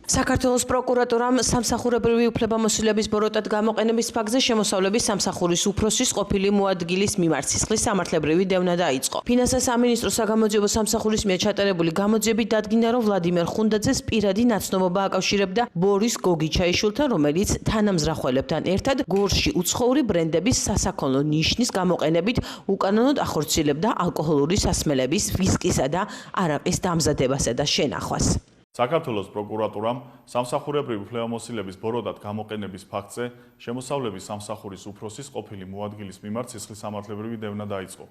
საქართველოს პროკურატურამ სამსახურებრივი უფლებამოსილების ბოროტად გამოყენების ფაქტზე შემოსავლების სამსახურის უფროსის ყოფილი მოადგილის მიმართ სისხლის სამართლებრივი დევნა დაიწყო. ფინანსთა სამინისტროს საგამოძიებო სამსახურის მიერ ჩატარებული გამოძიებით დადგინდა, რომ ვლადიმერ ხუნდაძეს პირადი ნაცნობობა აკავშირებდა ბორის გოგიჩაიშვილთან, რომელიც თანამზრახველებთან ერთად გორში უცხოური ბრენდების სასაქონლო ნიშნის გამოყენებით უკანონოდ ახორციელებდა ალკოჰოლური სასმელების, ვისკისა და არაყის დამზადებასა და შენახვას. საქართველოს პროკურატურამ სამსახურებრივი უფლებამოსილების ბოროტად გამოყენების ფაქტზე შემოსავლების სამსახურის უფროსის ყოფილი მოადგილის მიმართ სისხლის სამართლებრივი დევნა დაიწყო.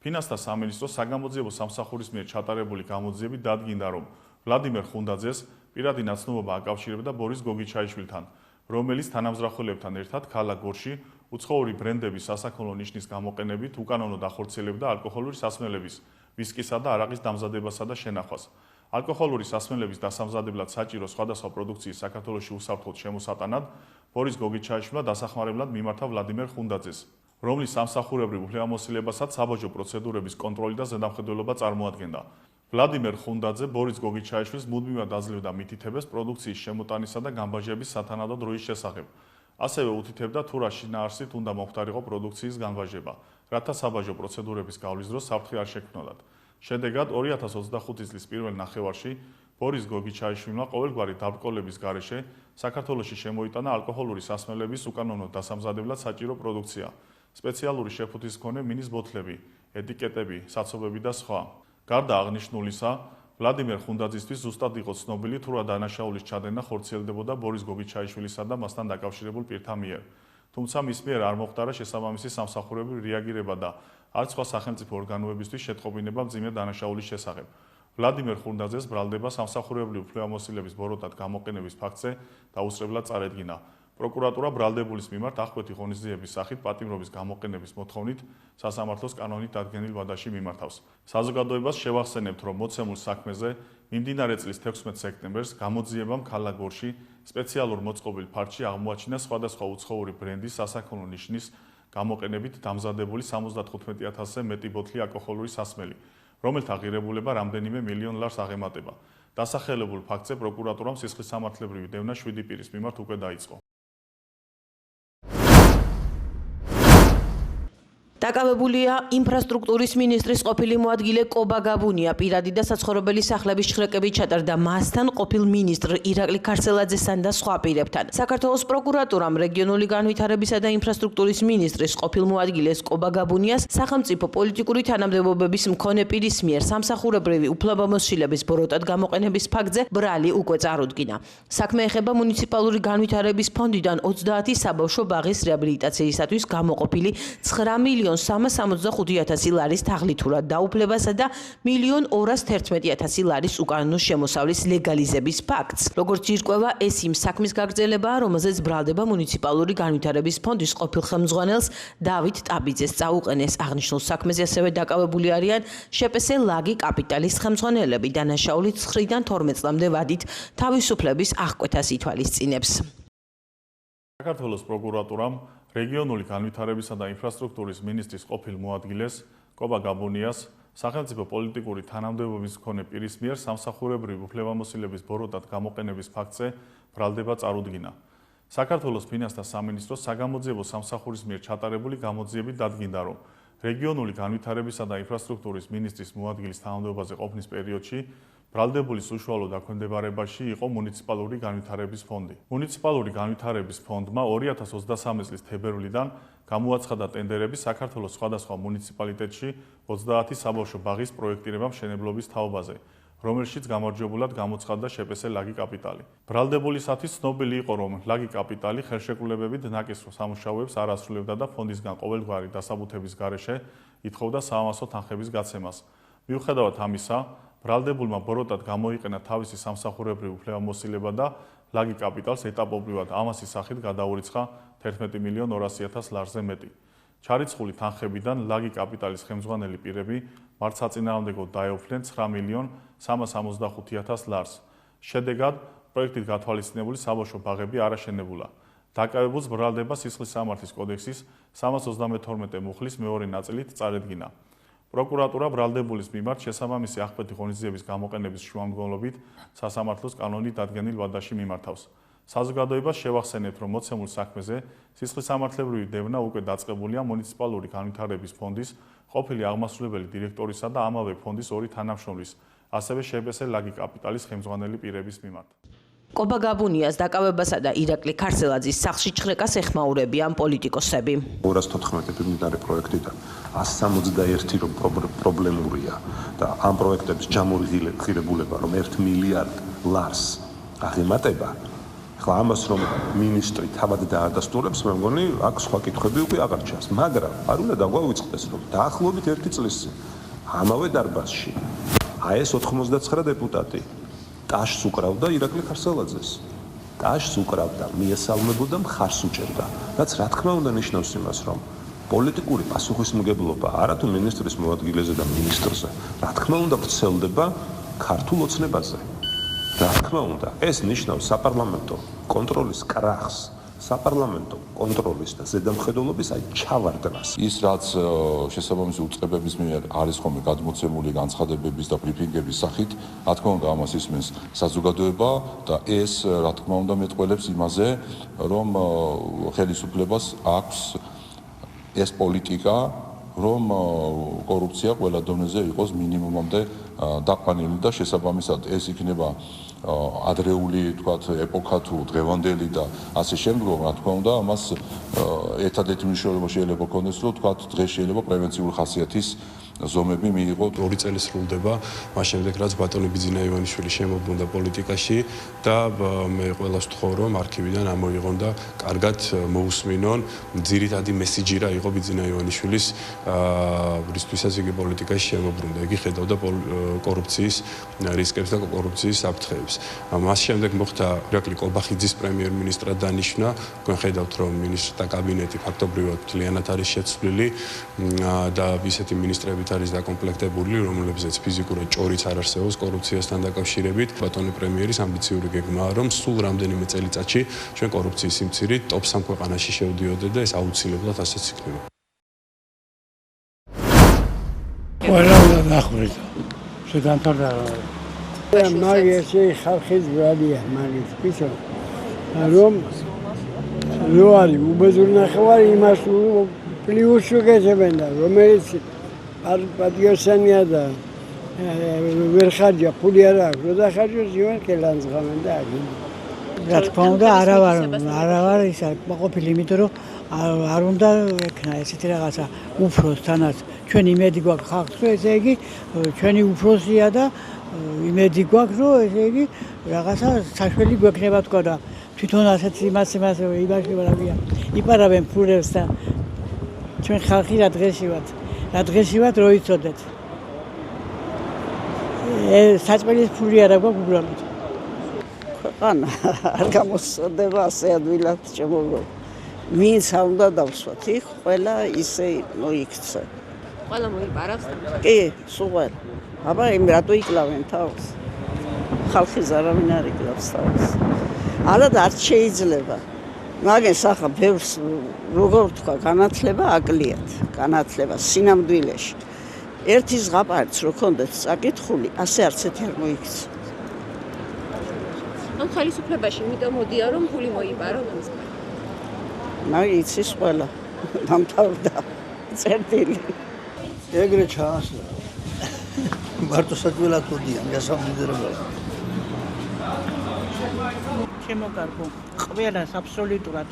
ფინანსთა სამინისტროს საგამოძიებო სამსახურის მიერ ჩატარებული გამოძიებით დადგინდა, რომ ვლადიმერ ხუნდაძეს პირადი ნაცნობობა აკავშირებდა ბორის გოგიჩაიშვილთან, რომელიც თანამზრახველებთან ერთად ქალაქ გორში უცხოური ბრენდების სასაქონლო ნიშნის გამოყენებით უკანონოდ ახორციელებდა ალკოჰოლური სასმელების, ვისკისა და არაყის დამზადებასა და შენახვას. ალკოჰოლური სასმელების დასამზადებლად საჭირო სხვადასხვა პროდუქციის საქართველოში უსაფრთხოდ შემოსატანად ბორის გოგიჩაიშვილმა დასახმარებლად მიმართა ვლადიმერ ხუნდაძეს, რომლის სამსახურებრივ უფლებამოსილებასაც საბაჟო პროცედურების კონტროლი და ზედამხედველობა წარმოადგენდა. ვლადიმერ ხუნდაძე ბორის გოგიჩაიშვილს მუდმივად აძლევდა მითითებას პროდუქციის შემოტანისა და განბაჟების სათანადო დროის შესახებ. ასევე უთითებდა თუ რა შინაარსით უნდა მომხდარიყო პროდუქციის განბაჟება, რათა საბაჟო პროცედურების გავლის დროს საფრთხე არ შექმნოდათ. შედეგად 2025 წლის პირველ ნახევარში ბორის გოგიჩაიშვილმა ყოველგვარი დაბრკოლების გარეშე საქართველოში შემოიტანა ალკოჰოლური სასმელების უკანონო დასამზადებლად საჭირო პროდუქცია, სპეციალური შეფუთის მქონე მინის ბოთლები, ეტიკეტები, საცობები და სხვა. გარდა აღნიშნულისა, ვლადიმერ ხუნდაძისთვის ზუსტად იყო ცნობილი თუ რა დანაშაულის ჩადენა ხორციელდებოდა ბორის გოგიჩაიშვილისა და მასთან დაკავშირებულ პირთა მიერ. თუმცა მის მიერ არ მოხდარა შესაბამისი სამსახურებრივი რეაგირება და არც სხვა სახელმწიფო ორგანოებისთვის შეტყობინება მძიმე დანაშაულის შესახებ. ვლადიმერ ხუნდაძეს ბრალდება სამსახურებრივი უფლებამოსილების ბოროტად გამოყენების ფაქტზე დაუსწრებლად წარედგინა. პროკურატურა ბრალდებულის მიმართ აღკვეთი ღონისძიების სახით პატიმრობის გამოყენების მოთხოვნით სასამართლოს კანონით დადგენილ ვადაში მიმართავს. საზოგადოებას შევახსენებთ, რომ მოცემულ საქმეზე მიმდინარე წლის 16 სექტემბერს გამოძიებამ ქალაქ გორში სპეციალურ მოწყობილ ფარდში აღმოაჩინა სხვადასხვა უცხოური ბრენდის სასაქონლო ნიშნის გამოყენებით დამზადებული 75,000-ზე მეტი ბოთლი ალკოჰოლური სასმელი, რომელთა ღირებულება რამდენიმე მილიონ ლარს აღემატება. დასახელებულ ფაქტზე პროკურატურამ სისხლის სამართლებრივი დევნა 7 პირის მიმართ უკვე დაიწყო. დაკავებულია ინფრასტრუქტურის მინისტრის ყოფილი მოადგილე კობა გაბუნია. პირადი და საცხოვრებელი სახლების შხრეკებით ჩატარდა მასთან ყოფილ მინისტრ ირაკლი ქარცელაძესთან და სხვა პირებთან. საქართველოს პროკურატურამ რეგიონული განვითარებისა და ინფრასტრუქტურის მინისტრის ყოფილ მოადგილეს კობა გაბუნიას სახელმწიფო პოლიტიკური თანამდებობების მქონე პირის მიერ სამსახურებრივი უფლებამოსილების ბოროტად გამოყენების ფაქტზე ბრალი უკვე წარუდგინა. საქმე ეხება მუნიციპალური განვითარების ფონდიდან 30 საბავშვო ბაღის რეაბილიტაციისათვის გამოყოფილი 9,365,000 ლარის თაღლითურად დაუფლებასა და 1,211,000 ლარის უკანონო შემოსავლის ლეგალიზების ფაქტს. როგორც ირკვევა, ეს იმ საქმის გაგრძელებაა, რომელზეც ბრალდება მუნიციპალური განვითარების ფონდის ყოფილ ხელმძღვანელს დავით ტაბიძეს წაუყენეს. აღნიშნულ საქმეზე ასევე დაკავებული არიან შპს ლაგი კაპიტალის ხელმძღვანელები. დანაშაული 9-დან 12 წლამდე ვადით თავისუფლების აღკვეთას ითვალისწინებს. საქართველოს პროკურატურამ რეგიონული განვითარებისა და ინფრასტრუქტურის მინისტრის ყოფილ მოადგილეს კობა გაბუნიას სახელმწიფო პოლიტიკური თანამდებობის მქონე პირის მიერ სამსახურებრივი უფლებამოსილების ბოროტად გამოყენების ფაქტზე ბრალდება წარუდგინა. საქართველოს ფინანსთა სამინისტროს საგამოძიებო სამსახურის მიერ ჩატარებული გამოძიებით დადგინდა, რომ რეგიონული განვითარებისა და ინფრასტრუქტურის მინისტრის მოადგილის თანამდებობაზე ყოფნის პერიოდში ბრალდებულის უშუალო დაქვემდებარებაში იყო მუნიციპალური განვითარების ფონდი. მუნიციპალური განვითარების ფონდმა 2023 წლის თებერვლიდან გამოაცხადა ტენდერები საქართველოს სხვადასხვა მუნიციპალიტეტში 30 საბავშვო ბაღის პროექტირება-მშენებლობის თაობაზე, რომელშიც გამარჯვებულად გამოცხადდა შპს ლაგი კაპიტალი. ბრალდებულისათვის ცნობილი იყო, რომ ლაგი კაპიტალი ხელშეკრულებებით ნაკისრო სამუშაოებს არ ასრულებდა და ფონდისგან ყოველგვარი დასაბუთების გარეშე ითხოვდა საამასო თანხების გაცემას. მიუხედავად ამისა, ბრალდებულმა ბოროტად გამოიყენა თავისი სამსახურებრივი უფლებამოსილება და ლაგი კაპიტალს ეტაპობრივად ამასის სახით გადაურიცხა 11,200,000 ლარზე მეტი. ჩარიცხული თანხებიდან ლაგი კაპიტალის ხელმძღვანელი პირები მართლსაწინააღმდეგოდ დაეუფლნენ 9,365,000 ლარს. შედეგად პროექტით გათვალისწინებული საბავშვო ბაღები არ აშენებულა. დაკავებულს ბრალდება სისხლის სამართლის კოდექსის 332 მუხლის მეორე ნაწილით წარედგინა. პროკურატურა ბრალდებულის მიმართ შესაბამისი აღკვეთი ღონისძიების გამოყენების შუამდგომლობით სასამართლოს კანონით დადგენილ ვადაში მიმართავს. საზოგადოებას შევახსენებთ, რომ მოცემულ საქმეზე სისხლისამართლებრივი დევნა უკვე დაწყებულია მუნიციპალური განვითარების ფონდის ყოფილი აღმასრულებელი დირექტორისა და ამავე ფონდის ორი თანამშრომლის, ასევე შპს ლაგი კაპიტალის ხელმძღვანელი პირების მიმართ. კობა გაბუნიას დაკავებასა და ირაკლი ქარსელაძის სახლში ჩხრეკას ეხმაურებიან პოლიტიკოსები. 214 მიმდინარე პროექტიდან 161 რომ პრობლემურია და ამ პროექტების ჯამური ღირებულება რომ 1 მილიარდ ლარს აღემატება, ხლა ამას რომ მინისტრი თავად დაადასტურებს, მე მგონი აქ სხვა კითხვები უკვე აღარ ჩანს, მაგრამ არ უნდა დაგვავიწყდეს რომ დაახლოებით 1 წლის წინ ამავე დარბაზში აი ეს 99 დეპუტატი ტაშს უკრავდა ირაკლი ქარსელაძეს. ტაშს უკრავდა, მიესალმებოდა, მხარს უჭერდა. რაც რა თქმა უნდა ნიშნავს იმას, რომ პოლიტიკური პასუხისმგებლობა არათუ მინისტრის მოადგილეზე და მინისტრზე, რა თქმა უნდა ვრცელდება ქართულ ოცნებაზე. რა თქმა უნდა, ეს ნიშნავს საპარლამენტო კონტროლის კრახს, საპარლამენტო კონტროლის და ზედამხედველობის ჩავარდნას. ის რაც შესაბამისი უწყებების მიერ არის ხოლმე გადმოცემული განცხადებების და ბრიფინგების სახით, რა თქმა უნდა ამას ისმენს საზოგადოება და ეს რა თქმა უნდა მეტყველებს იმაზე, რომ ხელისუფლებას აქვს ეს პოლიტიკა, რომ კორუფცია ყველა დონეზე იყოს მინიმუმამდე დაყვანილი და შესაბამისად ეს იქნება ადრეული, თქვათ, ეპოქა თუ დღევანდელი და ასე შემდგომ, რა თქმა უნდა, ამას ერთადერთი მნიშვნელობა შეიძლება ქონდეს, რომ თქვათ, დღეს შეიძლება პრევენციული ხასიათის ზომები მიიღო. 2 წელი სრულდება, მას შემდეგ რაც ბატონი ბიძინა ივანიშვილი შემოbrunდა პოლიტიკაში და მე ყველას ვთხოვ, რომ არქივიდან ამოიღონ და კარგად მოусმინონ. ძირითადი მესიჯი რა იყო ბიძინა ივანიშვილის რისთვისაც იგი პოლიტიკაში შემოbrunდა. იგი ხედავდა კორუფციის რისკებს და კორუფციის საფრთხეებს. მას შემდეგ მოხდა ირაკლი კობახიძის პრემიერ-მინისტრად დანიშნა. თქვენ ხედავთ, რომ მინისტრთა კაბინეტი ფაქტობრივად მთლიანად არის შეცვლილი და ისეთი მინისტრები არის დაკომპლექტებული, რომლებზეც ფიზიკურად ჭორიც არ არსებობს კორუფციასთან დაკავშირებით. ბატონი პრემიერის ამბიციური გეგმაა, რომ სულ რამდენიმე წელიწადში ჩვენ კორუფციის სიმცირით ტოპ 3 ქვეყანაში შევდიოდეთ და ეს აუცილებლად ასეც იქნება. ყველა უნდა დახვრიტო. შედამთავრდა. მაგისი ხალხის ბრალია, მაგის პისო. რომ რო არის უბედური ნახევარი იმას პლუს უგეძებენ და რომელიც პატიოსანია და ვერ ხარჯა, ფული არ აქვს, რო დახარჯოს ივან კელანს ღამენ და აგინდა. რა თქმა უნდა, არა ვარ ისა ყოფილი, იმიტომ რომ არ უნდა ექნა ესეთი რაღაცა უფროსთანაც. ჩვენ იმედი გვაქვს ხალხს, რომ ესე იგი ჩვენი უფროსია და იმედი გვაქვს, რომ ესე იგი რაღაცა საშველი გვექნება თქო და თვითონ ასეთ იმას იმაში ვარაგია. იპარავენ ფულებს და ჩვენ ხალხი რა დღეში ვართ რო იცოდეთ. საწყლის ფული არა გვაქვს უბრალოდ. ქვეყანა არ გამოსწორდება ასე ადვილად შემოგო. ვინც არ უნდა დავსვათ, იქ ყველა ისე მოიქცა. ყველა მოიპარავს? კი, სულ ყველა. აბა იმ რატო იკლავენ თავს? ხალხის არავინ არ იკლავს თავს. არა და არ შეიძლება. მაგენ სახა ბევრს როგორ თქვა განათლება აკლიათ, განათლება სინამდვილეში. ერთი ზღაპარიც რო ქონდეთ წაკითხული, ასე არც ერთი არ მოიქცა. ამ ხელისუფლებაში იმიტომ მოდია რომ ფული მოიპარონ ამის გარდა. იცის ყველა. დამთავრდა წერტილი. ეგრე ჩაასწრა. მარტო საჭველად ოდიან გასამდიდრებელად. შემოგარგო ყველას აბსოლუტურად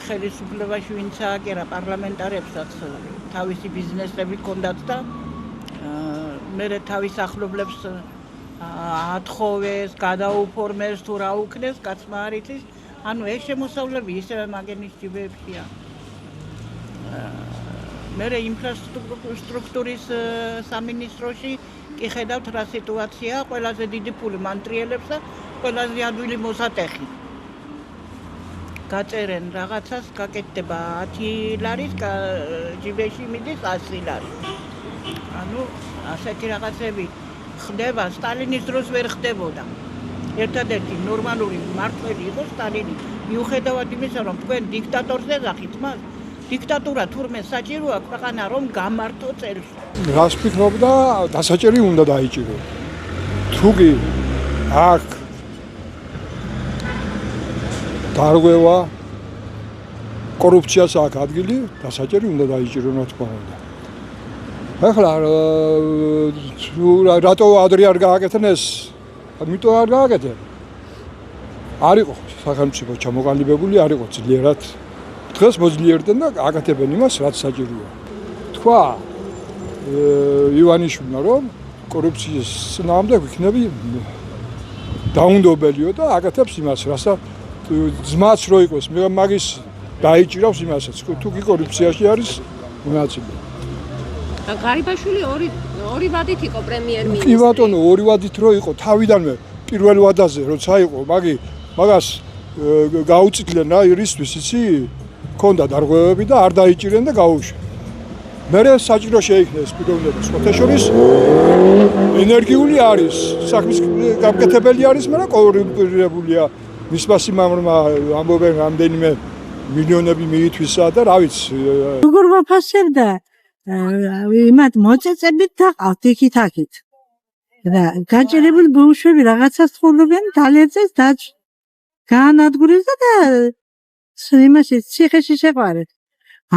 ხელისუფლებაში ვინც ააკერა პარლამენტარებსაც თავისი ბიზნესები ჰქონდათ და მე თავის ახლობლებს ათხოვეს, გადაუფორმეს თუ რა უქნეს, კაცმა არ იცის. ანუ ეს შემოსავლები ისევე მაგენის ჯიბეებშია. მე ინფრასტრუქტურის სამინისტროში კი ხედავთ რა სიტუაციაა, ყველაზე დიდი ფული მანტრიელებს და ყველაზე ადვილი მოსატეხი. გაწერენ რაღაცას, გაკეთდება 10 ლარის, ჯიბეში მიდის 100 ლარი. ანუ ასეთი რაღაცები ხდება, სტალინის დროს ვერ ხდებოდა. ერთადერთი ნორმალური მმართველი იყო სტალინი. მიუხედავად იმისა, რომ თქვენ დიქტატორს ეძახით მას, დიქტატურა თურმე საჭიროა ქვეყანა რომ გამართო წელს. რას ფიქრობდა, დასაჭერი უნდა დაიჭირო. თუ კი აქ დარღვევა კორუფციას აქ ადგილი, დასაჭერი უნდა დაიჭირო, რა თქმა უნდა. ახლა რატო ადრე არ გააკეთენ ეს? ამიტომ არ გააკეთენ. არ იყო სახელმწიფო ჩამოყალიბებული, არ იყო ძლიერად. დღეს მოძლიერდნენ და აკეთებენ იმას, რაც საჭიროა. თქვა ივანიშვილმა, რომ კორუფციის წინააღმდეგ იქნები დაუნდობელიო და აკეთებს იმას, რასაც ძმაც რო იყოს, მაგის დაიჭირავს იმასაც. თუ კი კორუფციაში არის მონაწილე. ღარიბაშვილი ორი ვადით იყო პრემიერ-მინისტრი. კი ბატონო, ორი ვადით რო იყო, თავიდანვე პირველ ვადაზე როცა იყო, მაგას გაუწითლენ რა ერისთვის, იცი? ქონდა დარღვევები და არ დაიჭირენ და გაუშვენ. მერე საჭირო შეიქნეს პიროვნება. სხვათა შორის ენერგიული არის, საქმის გამკეთებელი არის, მაგრამ კორუმპირებულია. მისმა სიმამრმა ამბობენ რამდენიმე მილიონები მიითვისა და რა ვიცი. როგორ ვაფასებდა? იმათ მოწეწებით და ყავთიქით-აქით. და გაჭირებული ბავშვები რაღაცას თხოვდნენ, თალერწეს დაც გაანადგურეს და იმაში ციხეში შეყვარეს.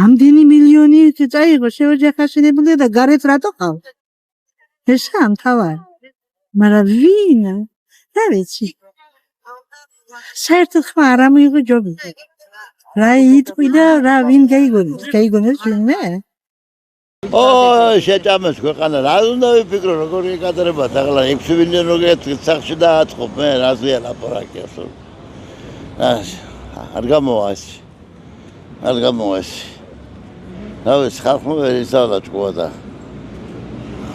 ამდენი მილიონი წაიღო შეოჯახაშენებული და გარეთ რატო ყავთ? ესა ამთავარი. მაგრამ ვინ? რა ვიცი. საერთოდ ხმა არ ამოიღო ჯობი. რა იტყვი და რა ვინ გაიგონეს ვინმე? შეჭამეს ქვეყანა, რა უნდა ვიფიქრო, როგორი ეკადრება ახლა 6 მილიონი როგორ სახში დააწყობ, მე რაზეა ლაპარაკი ასო. არ გამოვა ეს. რა ვიცი, ხალხმა ვერ ისწავლა ჭკუა და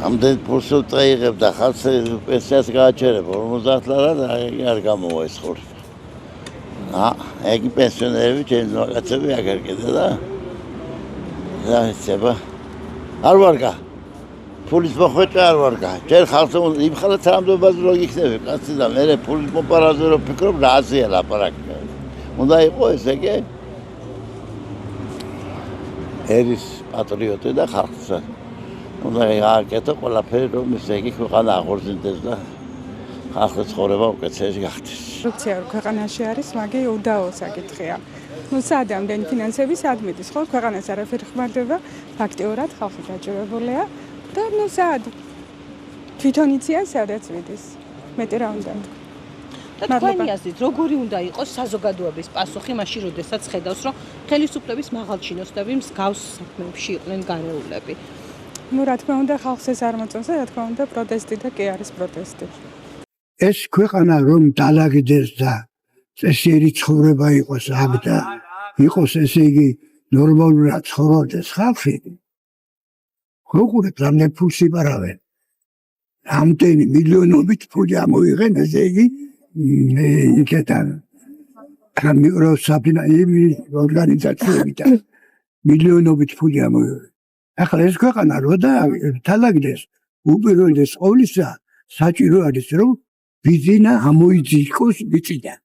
ამდენ ფულს წაიღებ და ხალხს პენსიას გააჩერებ 50 ლარა და არ გამოვა ეს ხორცი. ეგი პენსიონერები ჩემი მაგაცები აგერ კიდე და რა ვიცება. არ ვარგა. ფულის მოხვეჭა არ ვარგა. ჯერ ხალხს იმხელა თანამდებობაზე რო იქნები, კაცი და მე ფულის მოპარაზე რო ფიქრობ, რაზეა ლაპარაკი. უნდა იყოს ესე კი ერის პატრიოტი და ხალხსა. უნდა გააკეთო ყველაფერი რომ ესე იგი ქვეყანა აღორძინდეს და ხალხის ცხოვრება უკეთესესი გახდეს. კორუფცია ქვეყანაში არის, მაგი უდაო საკითხია. სად ამდენი ფინანსები სად მიდის, ხო? ქვეყანას არაფერი ხმარდება, ფაქტიურად ხალხი გაჭირებულია და სად თვითონ იციან სადაც მიდის. მეტი რა უნდა თქვა. და თქვენი აზრით, როგორი უნდა იყოს საზოგადოების პასუხი მაშინ, როდესაც ხედავს, რომ ხელისუფლების მაღალჩინოსნები მსგავს საქმეებში იყვნენ გარეულები? რა თქმა უნდა, ხალხს ეს არ მოწონს და რა თქმა უნდა, პროტესტი და კი არის პროტესტი. ეს ქვეყანა რომ დაალაგდეს და წესიერი ცხოვრება იყოს აქ და იყოს ესე იგი ნორმალურად ცხოვრდეს ხალხი. როგორ რამდენი ფულს იპარავენ? ამდენი მილიონობით ფული ამოიღენ ესე იგი იქეთან ორგანიზაციებიდან მილიონობით ფული ამოიღენ. ახლა ეს ქვეყანა რო დაალაგდეს უპირველეს ყოვლისა საჭირო არის რომ ბიზნა ამოიძიოს მიწიდან.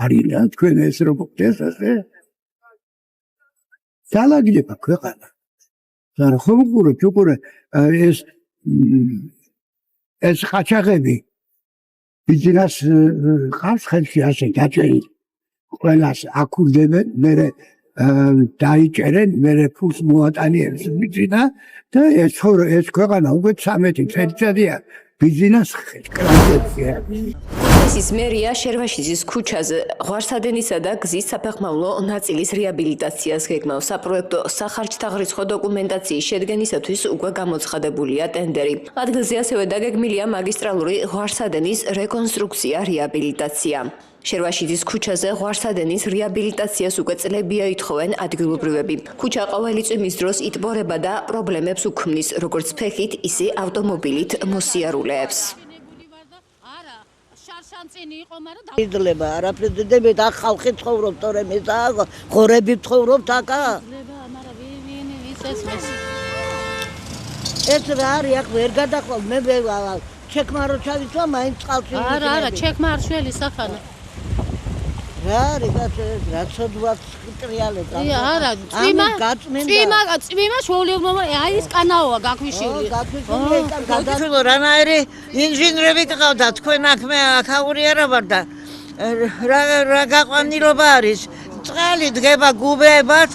არინა თქვენ ეს რო გქეს ასე დაალაგდება ქვეყანა. და ხომ ეს ყაჩაღები ბიზნეს ხავს ხელში ასე გაჭერილი. ყველას აქურდებენ, მე დაიჭერენ, მე ფულს მოატანიებს ბიზნა და ეს ქვეყანა უკვე 13 წელიწადია ბიზნეს კრანტებია. ის მერია შერვაშიძის ქუჩაზე ღვარსადენისა და გზის საფეხმავლო ნაწილის რეაბილიტაციას გეგმავს. საპროექტო სახარჯთაღრიცხვა დოკუმენტაციის შედგენისათვის უკვე გამოცხადებულია ტენდერი. ადგილზე ასევე დაგეგმილია მაგისტრალური ღვარსადენის რეკონსტრუქცია, რეაბილიტაცია. შერვაშიძის ქუჩაზე ღვარსადენის რეაბილიტაციას უკვე წლებია ითხოვენ ადგილობრივები. ქუჩა ყოველი წვიმის დროს იტბორება და პრობლემებს უქმნის, როგორც ფეხით, ისე ავტომობილით მოსიარულეებს. იძლება არაფერს დედები და ხალხი ცხოვრობ, თორემ ეს ღორები ცხოვრობთ აკა. ეს რა არის აქ ვერ გადაყვალ მე ჩეკმა რო ჩავიცვა მაინც წყალში. არა, ჩეკმა არ შველის სახანა. რა რაცოდვაც ტრიალებს არა წვიმა შოულევნობა აი ეს კანაოა გაქვიშილი გადაწყო რანაირი ინჟინრები გყავდა თქვენ აქ მე აქაური არა ვარ და რა გაყვანილობა არის წყალი დგება გუბებად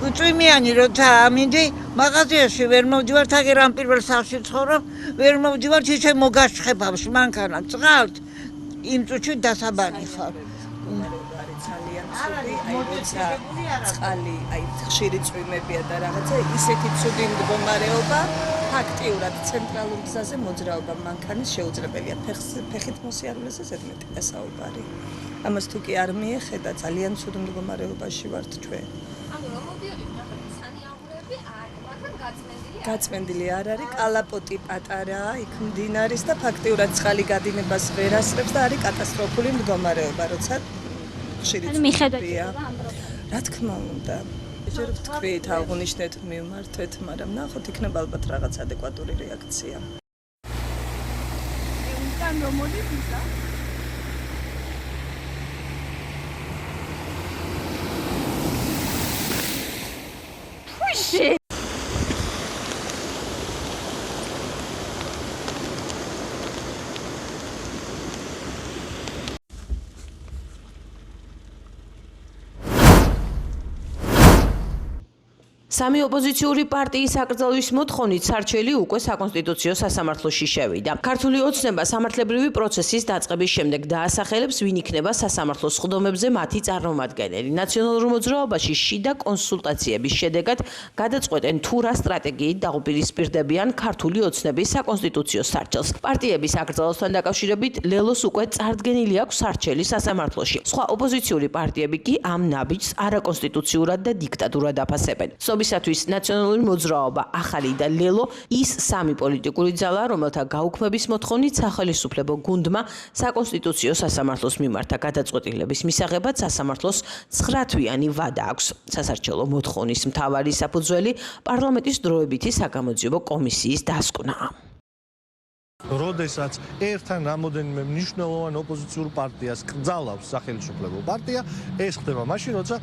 წვიმიანი როცა ამინდი მაღაზიაში ვერ მოვდივარ თაგერ ამ პირველ სახლში ცხოვრობ ვერ მოვდივარ ისე მოგაშხებავს მანქანა წყალთ იმ წუთში დასაბანი ხარ წყალი აი ხშირი წვიმებია და რაღაცა ისეთი ცუდი მდგომარეობა ფაქტიურად ცენტრალურ გზაზე მოძრაობა მანქანის შეუძლებელია ფეხით მოსიარულეზე ზედმეტი დასაუბარი ამას თუ კი არ მიეხედა ძალიან ცუდ მდგომარეობაში ვართ ჩვენ გაწმენდილი არ არის კალაპოტი პატარაა იქ მდინარის და ფაქტიურად წყალი გადინებას ვერ ასწრებს და არის კატასტროფული მდგომარეობა როცა ხშირი წვიმებია რა თქმა უნდა ჯერ ვთქვით აღნიშნეთ მივმართეთ მაგრამ ნახოთ იქნება ალბათ რაღაც ადეკვატური რეაქცია უკან რომ მოდის ისა ფუში სამი ოპოზიციური პარტიის აკრძალვის მოთხოვნით სარჩელი უკვე საკონსტიტუციო სასამართლოში შევიდა. ქართული ოცნება სამართლებრივი პროცესის დაწყების შემდეგ დაასახელებს, ვინ იქნება სასამართლოს სხდომებზე მათი წარმომადგენელი. ნაციონალურ მოძრაობაში შიდა კონსულტაციების შედეგად გადაწყვეტენ თუ რა სტრატეგიით დაუპირისპირდებიან ქართული ოცნების საკონსტიტუციო სარჩელს. პარტიების აკრძალვასთან დაკავშირებით ლელოს უკვე წარდგენილი აქვს სარჩელი სასამართლოში. სხვა ოპოზიციური პარტიები კი ამ ნაბიჯს არაკონსტიტუციურად და დიქტატურად აფასებენ. ისათვის ნაციონალური მოძრაობა, ახალი და ლელო ის სამი პოლიტიკური ძალა, რომელთა გაუქმების მოთხოვნით სახელმწიფო გუნდმა საკონსტიტუციო სასამართლოს მიმართა გადაწყვეტილების მისაღებად სასამართლოს 9 თვიანი ვადა აქვს. სასარჩელო მოთხოვნის მთავარი საფუძველი პარლამენტის დროებითი საგამოძიებო კომისიის დასკვნაა. როდესაც ერთთან რამოდენიმე მნიშვნელოვან ოპოზიციურ პარტიას კრძალავს სახელმწიფო პარტია, ეს ხდება მაშინ, როცა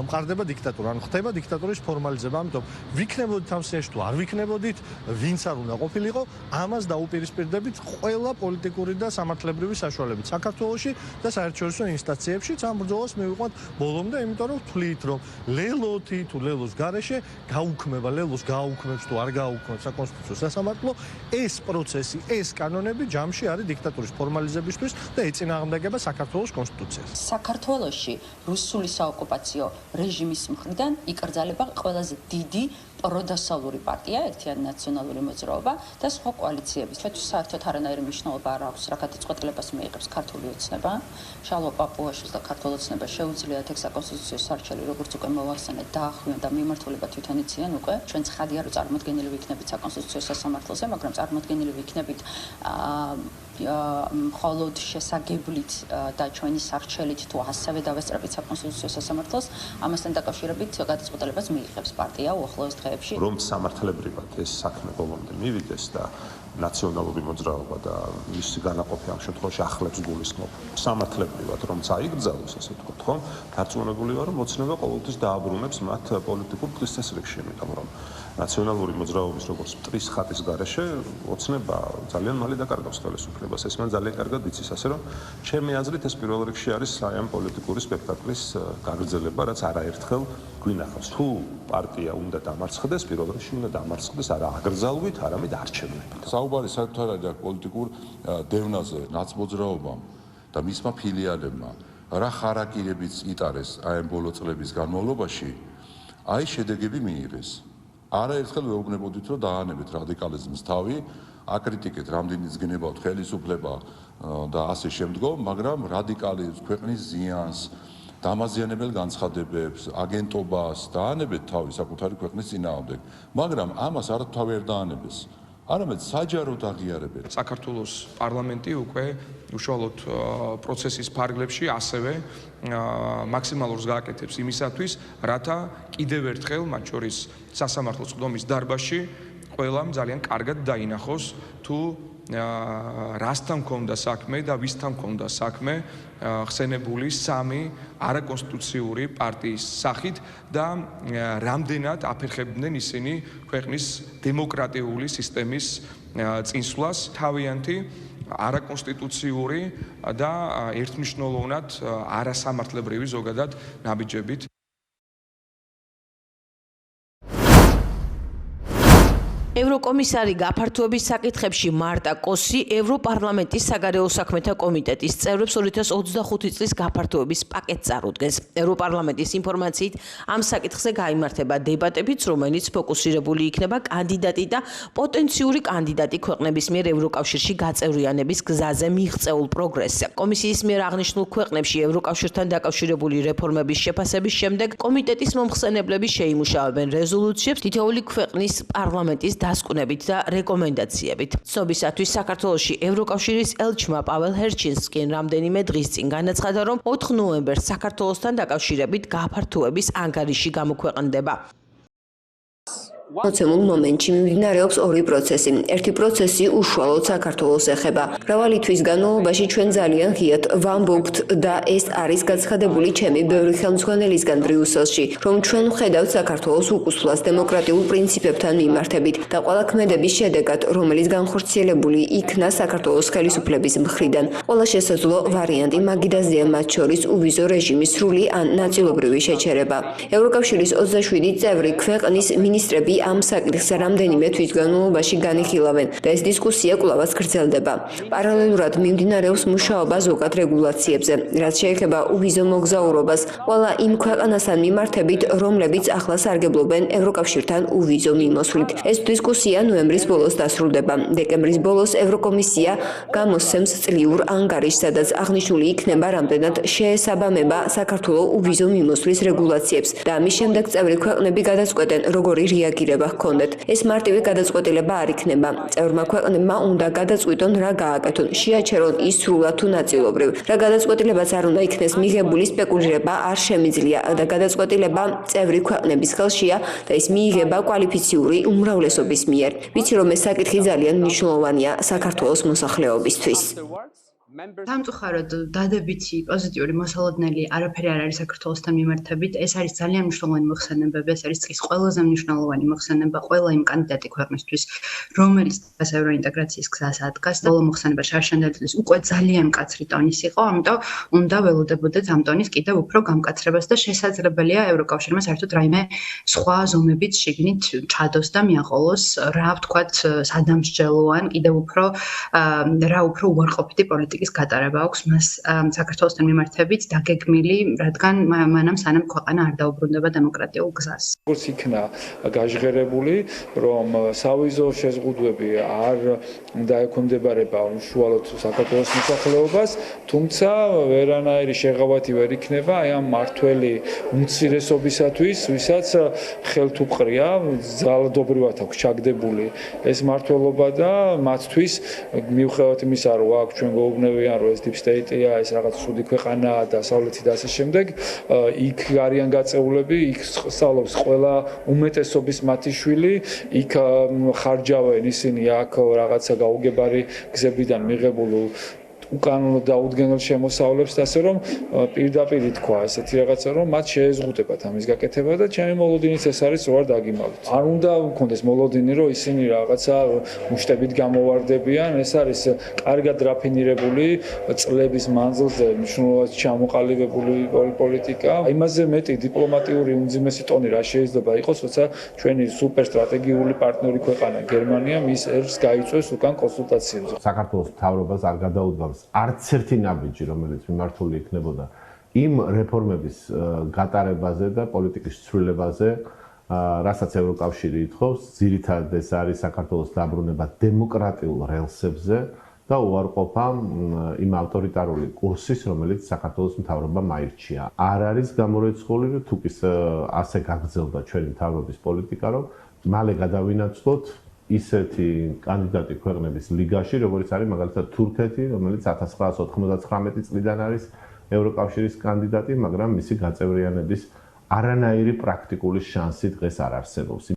მყარდება დიქტატურა, ანუ ხდება დიქტატურის ფორმალიზება. ამიტომ ვიქნებოდით ამ სიაში თუ არ ვიქნებოდით, ვინც არ უნდა ყოფილიყო, ამას დაუპირისპირდებით ყველა პოლიტიკური და სამართლებრივი საშუალებით საქართველოში და საერთაშორისო ინსტანციებშიც ამ ბრძოლას მივიყვანთ ბოლომდე, იმიტომ რომ ვთვლით, რომ ლელოთი თუ ლელოს გარეშე გაუქმება, ლელოს გაუქმებს თუ არ გაუქმებს საკონსტიტუციო სასამართლო, ეს პროცესი, ეს კანონები ჯამში არის დიქტატურის ფორმალიზებისთვის და ეწინააღმდეგება საქართველოს კონსტიტუციას. საქართველოში რუსული საოკუპაციო რეჟიმის მხრიდან იკრძალება ყველაზე დიდი პროდასავლური პარტია, ერთიანი ნაციონალური მოძრაობა და სხვა კოალიციების. ჩვენთვის საერთოდ არანაირი მნიშვნელობა არ აქვს, რა გადაწყვეტილებას მიიღებს ქართული ოცნება. შალვა პაპუაშვილს და ქართულ ოცნებას შეუძლიათ ეგ საკონსტიტუციო სარჩელი, როგორც უკვე მოვახსენეთ, დაახვიონ და მიმართულება თვითონ იციან უკვე. ჩვენ ცხადია, რომ წარმოდგენილი ვიქნებით საკონსტიტუციო სასამართლოზე, მაგრამ წარმოდგენილი ვიქნებით მხოლოდ შესაგებლით და ჩვენი სარჩელით თუ ასევე დავესწრებით საკონსტიტუციო სასამართლოს, ამასთან დაკავშირებით გადაწყვეტილებას მიიღებს პარტია უახლოეს დღეებში. რომ სამართლებრივად ეს საქმე ბოლომდე მივიდეს და ნაციონალური მოძრაობა და მისი განაყოფი ამ შემთხვევაში ახლებს გულისხმობ სამართლებრივად რომ წაიგრძელოს ასე ვთქვათ, ხომ? დარწმუნებული ვარ, რომ ოცნება ყოველთვის დააბრუნებს მათ პოლიტიკურ წესრიგში, იმიტომ რომ ნაციონალური მოძრაობის როგორც მტრის ხატის გარეშე ოცნება ძალიან მალე დაკარგავს ხელისუფლებას. ეს მან ძალიან კარგად იცის, ასე რომ ჩემი აზრით ეს პირველ რიგში არის აი ამ პოლიტიკური სპექტაკლის გაგრძელება, რაც არაერთხელ გვინახავს. თუ პარტია უნდა დამარცხდეს, პირველ რიგში უნდა დამარცხდეს არა აკრძალვით, არამედ არჩევნებით. საუბარი საერთოდ არ არის პოლიტიკურ დევნაზე, ნაცმოძრაობამ და მისმა ფილიალებმა რა ხარაკირებიც იტარეს აი ამ ბოლო წლების განმავლობაში, აი შედეგები მიიღეს. არაერთხელ ვეუბნებოდით, რომ დაანებეთ რადიკალიზმის თავი, აკრიტიკეთ რამდენიც გნებავთ ხელისუფლება და ასე შემდგომ, მაგრამ რადიკალიზმს, ქვეყნის ზიანს, დამაზიანებელ განცხადებებს, აგენტობას დაანებეთ თავი საკუთარი ქვეყნის წინააღმდეგ, მაგრამ ამას არ თავი არ დაანებეს. არამედ საჯაროდ აღიარებენ. საქართველოს პარლამენტი უკვე უშუალოდ პროცესის ფარგლებში ასევე მაქსიმალურს გააკეთებს იმისათვის, რათა კიდევ ერთხელ მათ შორის სასამართლოს სხდომის დარბაზში ყველამ ძალიან კარგად დაინახოს თუ რასთან მქონდა საქმე და ვისთან მქონდა საქმე ხსენებული სამი არაკონსტიტუციური პარტიის სახით და რამდენად აფერხებდნენ ისინი ქვეყნის დემოკრატიული სისტემის წინსვლას თავიანთი არაკონსტიტუციური და ერთმნიშვნელოვნად არასამართლებრივი ზოგადად ნაბიჯებით. ევროკომისარი გაფართოების საკითხებში მარტა კოსი ევროპარლამენტის საგარეო საქმეთა კომიტეტის წევრებს 2025 წლის გაფართოების პაკეტს წარუდგენს. ევროპარლამენტის ინფორმაციით ამ საკითხზე გაიმართება დებატებიც, რომელიც ფოკუსირებული იქნება კანდიდატი და პოტენციური კანდიდატი ქვეყნების მიერ ევროკავშირში გაწევრიანების გზაზე მიღწეულ პროგრესზე. კომისიის მიერ აღნიშნულ ქვეყნებში ევროკავშირთან დაკავშირებული რეფორმების შეფასების შემდეგ კომიტეტის მომხსენებლები შეიმუშავებენ რეზოლუციებს თითოეული ქვეყნის პარლამენტის დასკვნებით და რეკომენდაციებით. ცნობისათვის საქართველოში ევროკავშირის ელჩმა პაվել ჰერჩინსკიმ რამდენიმე დღის წინ განაცხადა, რომ 4 ნოემბერს საქართველოსთან დაკავშირებით გაფართოების ანგარიში გამოქვეყნდება. მოცემულ მომენტში მიმდინარეობს ორი პროცესი. ერთი პროცესი უშუალოდ საქართველოს ეხება. მრავალი თვის განმავლობაში ჩვენ ძალიან ღიად ვამბობთ და ეს არის გაცხადებული ჩემი ბევრი ხელმძღვანელისგან ბრიუსელში, რომ ჩვენ ვხედავთ საქართველოს უკუსვლას დემოკრატიულ პრინციპებთან მიმართებით და ყველა ქმედების შედეგად, რომელიც განხორციელებული იქნა საქართველოს ხელისუფლების მხრიდან. ყველა შესაძლო ვარიანტი მაგიდაზეა, მათ შორის უვიზო რეჟიმის სრული ან ნაწილობრივი შეჩერება. ევროკავშირის 27 წევრი ქვეყნის მინისტრები ამ საკითხზე რამდენიმე თვის განმავლობაში განიხილავენ და ეს დისკუსია კვლავაც გრძელდება. პარალელურად მიმდინარეობს მუშაობა ზოგად რეგულაციებზე, რაც შეეხება უვიზო მოგზაურობას ყველა იმ ქვეყანასთან მიმართებით, რომლებიც ახლა სარგებლობენ ევროკავშირთან უვიზო მიმოსვლით. ეს დისკუსია ნოემბრის ბოლოს დასრულდება. დეკემბრის ბოლოს ევროკომისია გამოსცემს წლიურ ანგარიშს, სადაც აღნიშნული იქნება რამდენად შეესაბამება საქართველოს უვიზო მიმოსვლის რეგულაციებს და ამის შემდეგ წევრი ქვეყნები გადაწყვეტენ, როგორი რეაგირება ჰქონდეთ. ეს მარტივი გადაწყვეტილება არ იქნება. წევრმა ქვეყნებმა უნდა გადაწყვიტონ რა გააკეთონ, შეაჩერონ ის სრულად თუ ნაწილობრივ. რა გადაწყვეტილებაც არ უნდა იქნეს მიღებული, სპეკულირება არ შემიძლია და გადაწყვეტილება წევრი ქვეყნების ხელშია და ის მიიღება კვალიფიციური უმრავლესობის მიერ. ვიცი რომ ეს საკითხი ძალიან მნიშვნელოვანია საქართველოს მოსახლეობისთვის. სამწუხაროდ დადებითი პოზიტიური მოსალოდნელი არაფერი არ არის საქართველოსთან მიმართებით. ეს არის ძალიან მნიშვნელოვანი მოხსენებები, ეს არის წლის ყველაზე მნიშვნელოვანი მოხსენება ყველა იმ კანდიდატი ქვეყნისთვის, რომელიც ევროინტეგრაციის გზას ადგას და ბოლო მოხსენება შარშანდაძის უკვე ძალიან მკაცრი ტონის იყო, ამიტომ უნდა ველოდებოდეთ ამ ტონის კიდევ უფრო გამკაცრებას და შესაძლებელია ევროკავშირმა საერთოდ რაიმე სხვა ზომებით შიგნით ჩადოს და მიაყოლოს რა ვთქვათ სადამსჯელოან კიდევ უფრო რა უფრო უარყოფითი პოლიტიკის გატარება აქვს მას საქართველოსთან მიმართებით დაგეგმილი, რადგან მანამ სანამ ქვეყანა არ დაუბრუნდება დემოკრატიულ გზას. როგორც იქნა გაჟღერებული, რომ სავიზო შეზღუდვები არ დაექვემდებარება უშუალოდ საქართველოს მოსახლეობას, თუმცა ვერანაირი შეღავათი ვერ იქნება აი ამ მართველი უმცირესობისათვის, ვისაც ხელთ უყრია, ძალადობრივად აქვს ჩაგდებული ეს მმართველობა და მათთვის მიუხედავად იმისა, რომ აქ ჩვენ გვეუბნებიან, რომ ეს deep state-ია, ეს რაღაც ცუდი ქვეყანაა და დასავლეთი და ასე შემდეგ, იქ არიან გაწეულები, იქ სწავლობს ყველა უმეტესობის მათი შვილი, იქ ხარჯავენ ისინი აქ რაღაცა გაუგებარი გზებიდან მიღებულ უკანონო დაუდგენელ შემოსავლებს და ასე რომ პირდაპირ თქვა ესეთი რაღაცა რომ მათ შეეზღუდებათ ამის გაკეთება და ჩემი მოლოდინიც ეს არის რომ არ დაგიმალოთ. არ უნდა გქონდეს მოლოდინი რომ ისინი რაღაცა მუშტებით გამოვარდებიან, ეს არის კარგად რაფინირებული წლების მანძილზე მნიშვნელოვნად ჩამოყალიბებული პოლიტიკა. იმაზე მეტი დიპლომატიური უმძიმესი ტონი რა შეიძლება იყოს, როცა ჩვენი სუპერ სტრატეგიული პარტნიორი ქვეყანა გერმანია მის ერს გაიწვევს უკან კონსულტაციებზე. საქართველოს მთავრობას არ გადაუდგამს არც ერთი ნაბიჯი, რომელიც მიმართული იქნებოდა იმ რეფორმების გატარებაზე და პოლიტიკის ცვლილებაზე, რასაც ევროკავშირი ითხოვს, ძირითადად ეს არის საქართველოს დაბრუნება დემოკრატიულ რელსებზე და უარყოფა იმ ავტორიტარული კურსის, რომელიც საქართველოს მთავრობამ აირჩია. არ არის გამორიცხული, რომ თუ კი ასე გაგრძელდა ჩვენი მთავრობის პოლიტიკა, რომ მალე გადავინაცვლოთ ისეთი კანდიდატი ქვეყნების ლიგაში, როგორც არის მაგალითად თურქეთი, რომელიც 1999 წლიდან არის ევროკავშირის კანდიდატი, მაგრამ მისი გაწევრიანების არანაირი პრაქტიკული შანსი დღეს არ არსებობს.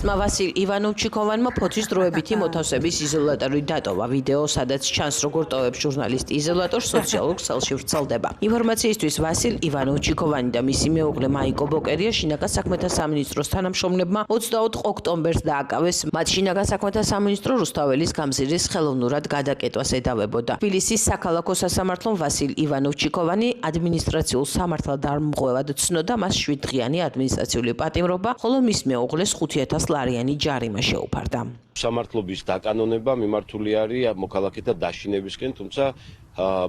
ჟურნალისტმა ვასილ ივანოვჩიკოვანმა ფოთის დროებითი მოთავსების იზოლატორი დატოვა. ვიდეო, სადაც ჩანს როგორ ტოვებს ჟურნალისტი იზოლატორს, სოციალურ ქსელში ვრცელდება. ინფორმაციისთვის ვასილ ივანოვჩიკოვანი და მისი მეუღლე მაიკო ბოკერია შინაგან საქმეთა სამინისტროს თანამშრომლებმა 24 ოქტომბერს დააკავეს. მათ შინაგან საქმეთა სამინისტრო რუსთაველის გამზირის ხელოვნურად გადაკეტვას ედავებოდა. თბილისის საქალაქო სასამართლომ ვასილ ივანოვჩიკოვანი ადმინისტრაციულ სამართალდამღვრელად ცნოდა, მას 7 დღიანი ადმინისტრაციული პატიმრობა, ხოლო მის მეუღლეს 5,000 ლარიანი ჯარიმა შეუფარდა. სამართლობის დაკანონება მიმართული არის მოქალაქეთა დაშინებისკენ, თუმცა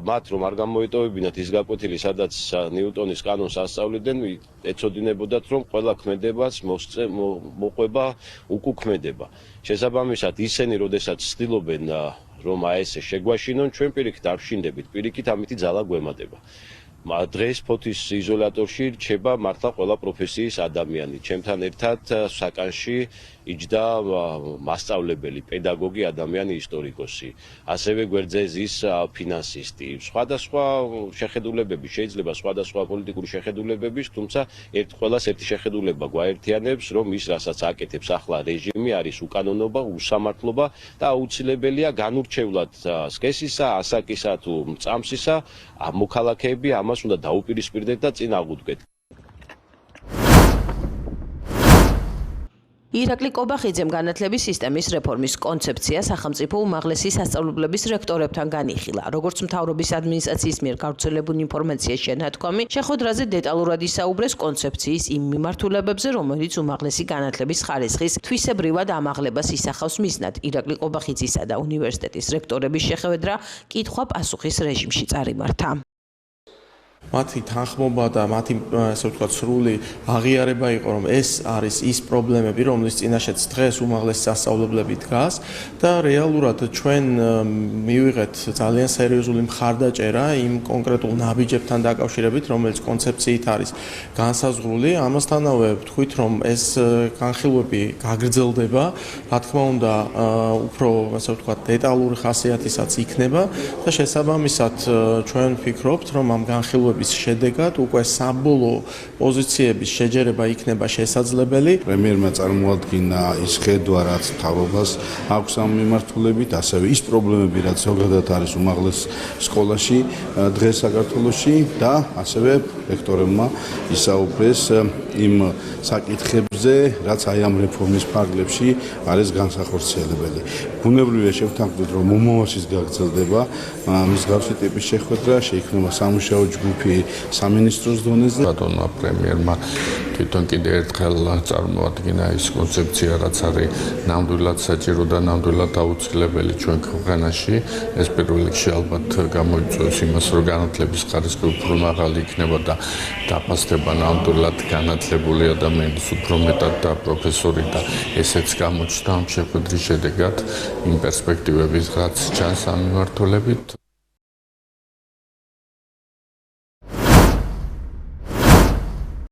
მათ რომ არ გამოეტოვებინათ ის გაკვეთილი, სადაც ნიუტონის კანონს ასწავლიდნენ, ეცოდინებოდათ, რომ ყველა ქმედებას მოყვება უკუქმედება. შესაბამისად, ისინი, როდესაც ცდილობენ რომ აესე შეგვაშინონ, ჩვენ პირიქით არ ვშინდებით, პირიქით ამითი ძალა გვემატება. დღეს ფოთის იზოლატორში რჩება მართლა ყველა პროფესიის ადამიანი. ჩემთან ერთად საკანში იჯდა მასწავლებელი, პედაგოგი, ადამიანი, ისტორიკოსი. ასევე გვერდზე ზის ფინანსისტი. სხვადასხვა შეხედულებები შეიძლება სხვადასხვა პოლიტიკური შეხედულებების, თუმცა ყველას ერთი შეხედულება გვაერთიანებს, რომ ის რასაც აკეთებს ახლა რეჟიმი არის უკანონობა, უსამართლობა და აუცილებელია განურჩევლად სქესისა, ასაკისა თუ წამსისა მოქალაქეები ამას უნდა დაუპირისპირდეთ და წინ აღუდგეთ. ირაკლი კობახიძემ განათლების სისტემის რეფორმის კონცეფცია სახელმწიფო უმაღლესი სასწავლებლების რექტორებთან განიხილა. როგორც მთავრობის ადმინისტრაციის მიერ გავრცელებული ინფორმაციის შენათქვამი, შეხვედრაზე დეტალურად ისაუბრეს კონცეფციის იმ მიმართულებებზე, რომელიც უმაღლესი განათლების ხარისხის თვისებრივად ამაღლებას ისახავს მიზნად. ირაკლი კობახიძისა და უნივერსიტეტის რექტორების შეხვედრა კითხვა-პასუხის რეჟიმში წარიმართა. მათი თანხმობა და მათი ასე ვთქვათ სრული აღიარება იყო, რომ ეს არის ის პრობლემები, რომლის წინაშეც დღეს უმაღლესი სასწავლებლები დგას და რეალურად ჩვენ მივიღეთ ძალიან სერიოზული მხარდაჭერა იმ კონკრეტულ ნაბიჯებთან დაკავშირებით, რომელიც კონცეფციით არის განსაზღვრული. ამასთანავე ვთქვით, რომ ეს განხილვები გაგრძელდება, რა თქმა უნდა, უფრო ასე ვთქვათ დეტალური ხასიათისაც იქნება და შესაბამისად ჩვენ ვფიქრობთ, რომ ამ განხილვების შედეგად უკვე საბოლოო პოზიციების შეჯერება იქნება შესაძლებელი. პრემიერმა წარმოადგინა ის ხედვა, რაც მთავრობას აქვს ამ მიმართულებით, ასევე ის პრობლემები, რაც ზოგადად არის უმაღლეს სკოლაში დღეს საქართველოში და ასევე რექტორებმა ისაუბრეს იმ საკითხებზე, რაც აი ამ რეფორმის ფარგლებში არის განსახორციელებელი. ბუნებრივია შევთანხმდით, რომ მომავალშიც გაგრძელდება მსგავსი ტიპის შეხვედრა, შეიქმნება სამუშაო ჯგუფი სამინისტროს დონეზე. ბატონმა პრემიერმა თვითონ კიდევ ერთხელ წარმოადგინა ის კონცეფცია, რაც არის ნამდვილად საჭირო და ნამდვილად აუცილებელი ჩვენ ქვეყანაში. ეს პირველ რიგში ალბათ გამოიწვევს იმას, რომ განათლების ხარისხი უფრო მაღალი იქნება და დაფასდება ნამდვილად განათლებული ადამიანის უფრო მეტად და პროფესორი და ესეც გამოჩნდა ამ შეხვედრის შედეგად იმ პერსპექტივების, რაც ჩანს ამ მიმართულებით.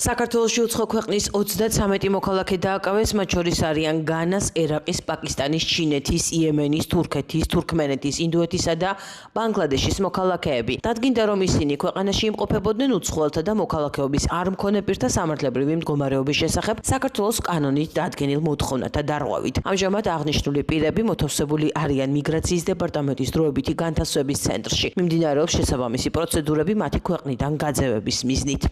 საქართველოში უცხო ქვეყნის 33 მოქალაქე დააკავეს, მათ შორის არიან განას, ერაყის, პაკისტანის, ჩინეთის, იემენის, თურქეთის, თურქმენეთის, ინდოეთისა და ბანგლადეშის მოქალაქეები. დადგინდა, რომ ისინი ქვეყანაში იმყოფებოდნენ უცხოელთა და მოქალაქეობის არ მქონე პირთა სამართლებრივი მდგომარეობის შესახებ საქართველოს კანონით დადგენილ მოთხოვნათა დარღვევით. ამჟამად აღნიშნული პირები მოთავსებული არიან მიგრაციის დეპარტამენტის დროებითი განთავსების ცენტრში. მიმდინარეობს შესაბამისი პროცედურები მათი ქვეყნიდან გაძევების მიზნით.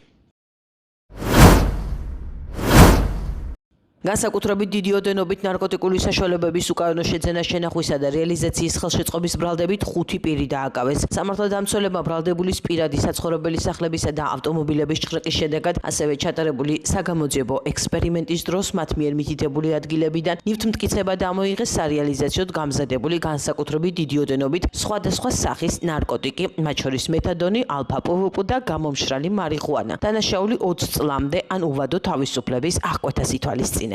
განსაკუთრებით დიდი ოდენობით ნარკოტიკული საშუალებების უკანონო შეძენა, შენახვისა და რეალიზაციის ხელშეწყობის ბრალდებით 5 პირი დააკავეს. სამართალდამცველებმა ბრალდებულის პირადი საცხოვრებელი სახლებისა და ავტომობილების ჭრყის შედეგად, ასევე ჩატარებული საგამოძიებო ექსპერიმენტის დროს მათ მიერ მითითებული ადგილებიდან ნივთმტკიცება დამოიღეს სარეალიზაციოდ გამზადებული განსაკუთრებით დიდი ოდენობით სხვადასხვა სახის ნარკოტიკი, მათ შორის მეთადონი, ალფა-პვპ და გამომშრალი მარიხუანა. დანაშაული 20 წლამდე ან უვადო თავისუფლების აღკვეთას ითვალისწინებს.